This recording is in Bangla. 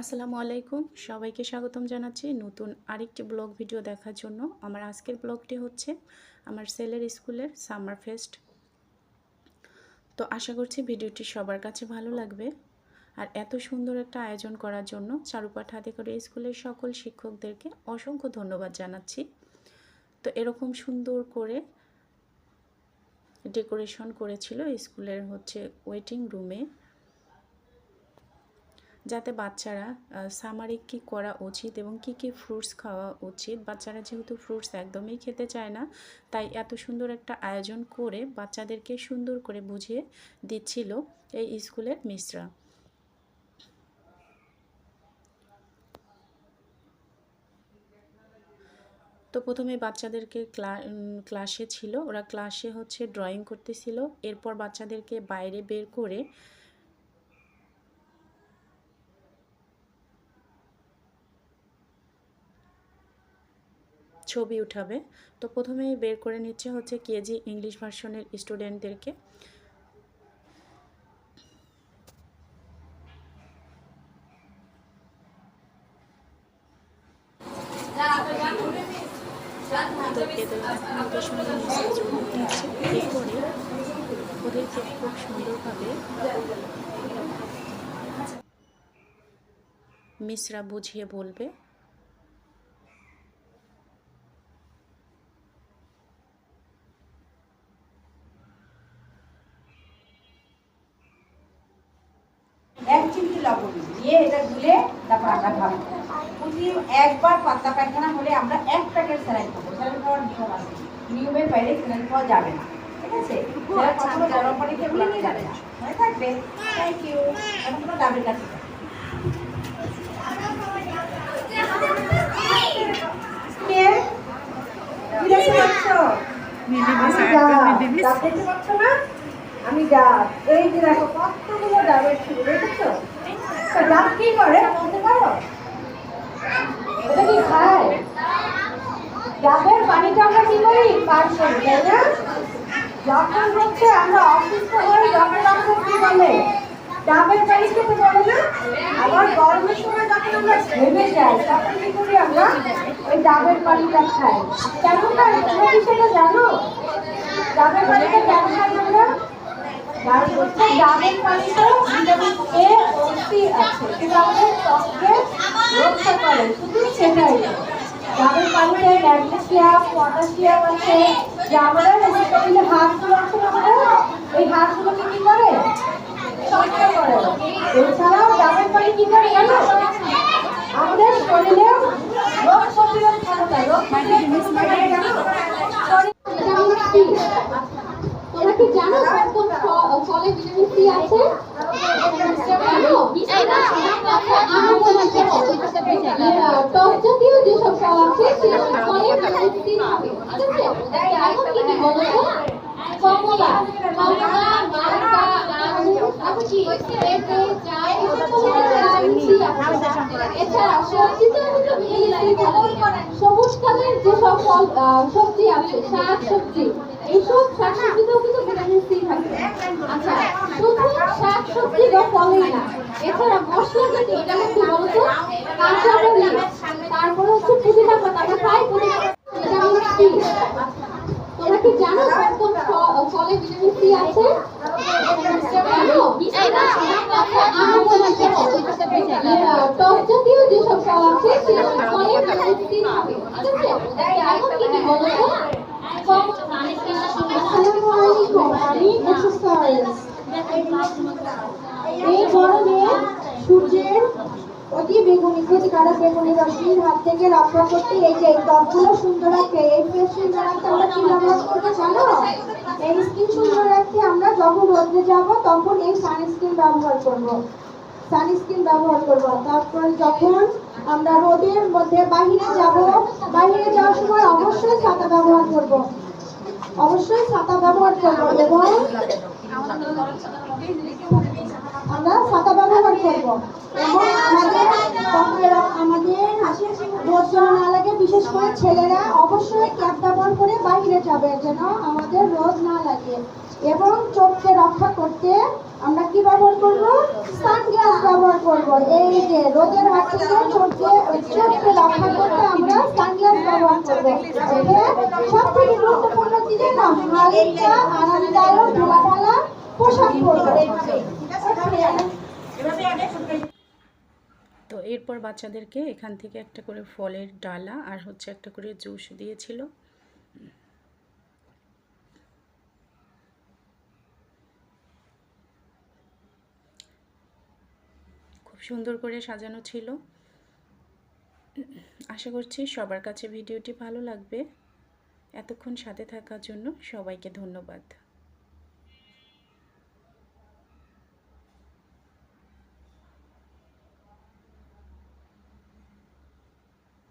আসসালামু আলাইকুম, সবাইকে স্বাগতম জানাচ্ছি নতুন আরেকটি ব্লগ ভিডিও দেখার জন্য। আমার আজকের ব্লগটি হচ্ছে আমার ছেলের স্কুলের সামার ফেস্ট। তো আশা করছি ভিডিওটি সবার কাছে ভালো লাগবে। আর এত সুন্দর একটা আয়োজন করার জন্য চারুপাঠ হাতে করে স্কুলের সকল শিক্ষকদেরকে অসংখ্য ধন্যবাদ জানাচ্ছি। তো এরকম সুন্দর করে ডেকোরেশন করেছিল স্কুলের ওয়েটিং রুমে, যাতে বাচ্চারা সামারে কী করা উচিত এবং কি কি ফ্রুটস খাওয়া উচিত। বাচ্চারা যেহেতু ফ্রুটস একদমই খেতে চায় না, তাই এত সুন্দর একটা আয়োজন করে বাচ্চাদেরকে সুন্দর করে বুঝিয়ে দিচ্ছিল এই স্কুলের মিসরা। তো প্রথমে বাচ্চাদেরকে ক্লাসে ছিল, ওরা ক্লাসে ড্রয়িং করতেছিল। এরপর বাচ্চাদেরকে বাইরে বের করে ছবি উঠাবে। তো প্রথমেই বের করে নিচ্ছে কেজি ইংলিশ ভার্সনের স্টুডেন্টদেরকে। তো এদের সঙ্গে মেসেজ উঠছে, এরপরে ওদেরকে খুব সুন্দরভাবে মিসরা বুঝিয়ে বলবে। এক চিমটি লবণ দিয়ে এটা গুলে তারপর আমরা খাবো। প্রতি একবার পাতলা পায়খানা হলে আমরা এক প্যাকেট স্যালাইন খাবো। স্যালাইন খাওয়ার নিয়ম আছে, নিয়মের বাইরে স্যালাইন খাওয়া যাবে না, ঠিক আছে? যারা কখনো গরম পানিতে গুলে নিয়ে যাবে না, মনে থাকবে। Thank you. এখন কোনো ডাবের কাছে আমি ডাব, এই যে দেখো কতগুলো ডাবের ছিল, দেখেছো? ডাব কি করে বলতে পারো? এটা কি খায়? ডাবের পানিটা আমরা কি করি? পান করি, তাই না? যখন আমরা অসুস্থ হই, যখন আমাদের কি বলে ডাবের পানি খেতে বলে না? আবার গরমের সময় যখন আমরা ঘেমে যাই, তখন কি করি? আমরা ওই ডাবের পানিটা খাই। কেন খাই তোমরা কি সেটা জানো? ডাবের পানিটা কেন খাই আমরা? কারণ ডাবের পানিতে ভিটামিন এ ও সি আছে, যেটা আমাদের ত্বককে রক্ষা করে। শুধু সেটাই, ডাবের পানিতে ম্যাগনেসিয়াম, পটাশিয়াম আছে, যা আমাদের শরীরে হাড়গুলো আছে, আমাদের এই হাড়গুলোকে কি করে? রক্ষা করে। এছাড়াও ডাবের পানি কি করে জানো? আমাদের শরীরে রোগ প্রতিরোধ ক্ষমতা, রোগ প্রতিরোধ জানো? তোমরা কি জানো কোন ফলে ভিটামিন সি আছে? টক জাতীয় যেসব ফল আছে সেসব ফলে ভিটামিন সি থাকে, ঠিক আছে? এখন কি কি বলো তো? কমলা, মালটা, আঙুর, আপেল, পেঁপে, জাম, এসব ফলে ভিটামিন সি আছে। এছাড়া সবজিতেও কিন্তু ভিটামিন সি থাকে। সবুজ কালারের যেসব ফল সবজি আছে, শাক সবজি, এইসব শাকসবজিতেও কিন্তু ভিটামিন সি থাকে। আচ্ছা, শুধু শাকসবজি বা ফলেই না, এছাড়া মশলা জাতীয় যেমন কি বলতো কাঁচামরিচ, তারপরে পুদিনা পাতা, আমরা খাই ভিটামিন সি। তোমরা কি জানো কোন ফলে ভিটামিন সি আছে? টক জাতীয় যেসব ফল আছে সেসব ফলে ভিটামিন সি থাকে, ঠিক আছে? এখন কি কি বলো তো? এই গরমে সূর্যের অতি বেগুনি ক্ষতিকারক বেগুনি রশ্মির হাত থেকে রক্ষা করতে এই যে ত্বকগুলো সুন্দর রাখতে, এই ফেস সুন্দর রাখতে আমরা কি ব্যবহার করবো জানো? এই স্কিন সুন্দর রাখতে আমরা যখন রোদে যাব তখন এই সানস্ক্রিন ব্যবহার করব। সানস্ক্রিন ব্যবহার করব। তারপর যখন আমরা রোদের মধ্যে বাহিরে যাব, বাহিরে যাওয়ার সময় অবশ্যই ছাতা ব্যবহার করব। অবশ্যই ছাতা ব্যবহার করব এবং আমরা ছাতা ব্যবহার করব এবং আমাদের রোদ যেন না লাগে, বিশেষ করে ছেলেরা অবশ্যই ক্যাপ ব্যবহার করে বাইরে যাবে যেন আমাদের রোদ না লাগে। এবং চোখকে রক্ষা করতে আমরা কি কি ব্যবহার করব? সানগ্লাস ব্যবহার করব। এই যে রোদের হাত থেকে চোখকে রক্ষা করতে আমরা সানগ্লাস ব্যবহার করব। ওকে, সবথেকে গুরুত্বপূর্ণ কি জানো? হালকা আরামদায়ক ঢোলা পোশাক পরব। তো এরপর বাচ্চাদেরকে এখান থেকে একটা করে ফলের ডালা আর হচ্ছে একটা করে জুস দিয়েছিল। খুব সুন্দর করে সাজানো ছিল। আশা করছি সবার কাছে ভিডিওটি ভালো লাগবে। এতক্ষণ সাথে থাকার জন্য সবাইকে ধন্যবাদ।